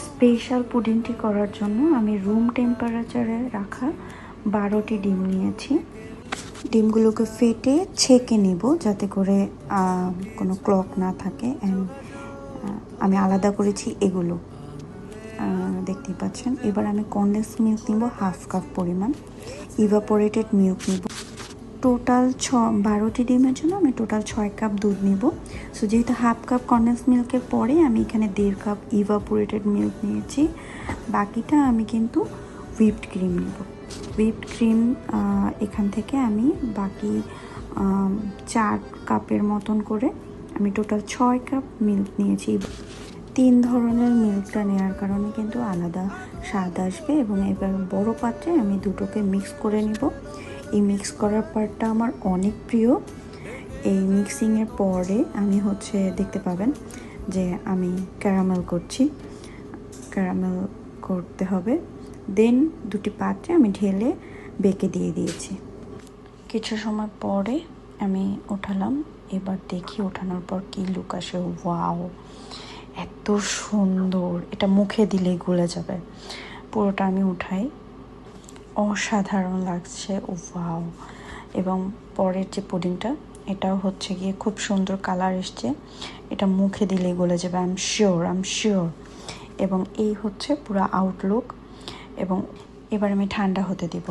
Special পুডিংটি করার জন্য আমি রুম টেম্পারেচারে রাখা 12টি ডিম নিয়েছি। ডিমগুলোকে ফেটে ছেঁকে নিব যাতে করে কোনো ক্লক না থাকে। অ্যান্ড আমি আলাদা করেছি এগুলো, দেখতেই পাচ্ছেন। এবার আমি কনডেন্স মিল্ক নিব 1/2 কাপ পরিমাণ, ইভাপোরেটেড মিল্ক নিব। টোটাল 12টি ডিমের জন্য আমি টোটাল 6 কাপ দুধ নিব। সো যেহেতু 1/2 কাপ কনডেন্স মিল্কের পরে আমি এখানে 1.5 কাপ ইভাপোরেটেড মিল্ক নিয়েছি, বাকিটা আমি কিন্তু হুইপড ক্রিম নেব। হুইপড ক্রিম এখান থেকে আমি বাকি 4 কাপের মতন করে আমি টোটাল 6 কাপ মিল্ক নিয়েছি। 3 ধরনের মিল্কটা নেওয়ার কারণে কিন্তু আলাদা স্বাদ আসবে। এবং এবার বড় পাত্রে আমি দুটোকে মিক্স করে নিব। এই মিক্স করার পার্টটা আমার অনেক প্রিয়। এই মিক্সিংয়ের পরে আমি দেখতে পাবেন যে আমি ক্যারামেল করছি। ক্যারামেল করতে হবে। দেন দুটি পাত্রে আমি ঢেলে বেকে দিয়ে দিয়েছি। কিছু সময় পরে আমি উঠালাম। এবার দেখি ওঠানোর পর কি লুক আসে। ওয়াও, এত সুন্দর! এটা মুখে দিলেই গলে যাবে। পুরোটা আমি উঠাই, অসাধারণ লাগছে। ওয়াও! এবং পরের যে পুডিংটা, এটাও গিয়ে খুব সুন্দর কালার এসছে। এটা মুখে দিলেই গলে যাবে, আই এম শিওর। এবং এই পুরো আউটলুক। এবং এবার আমি ঠান্ডা হতে দিব।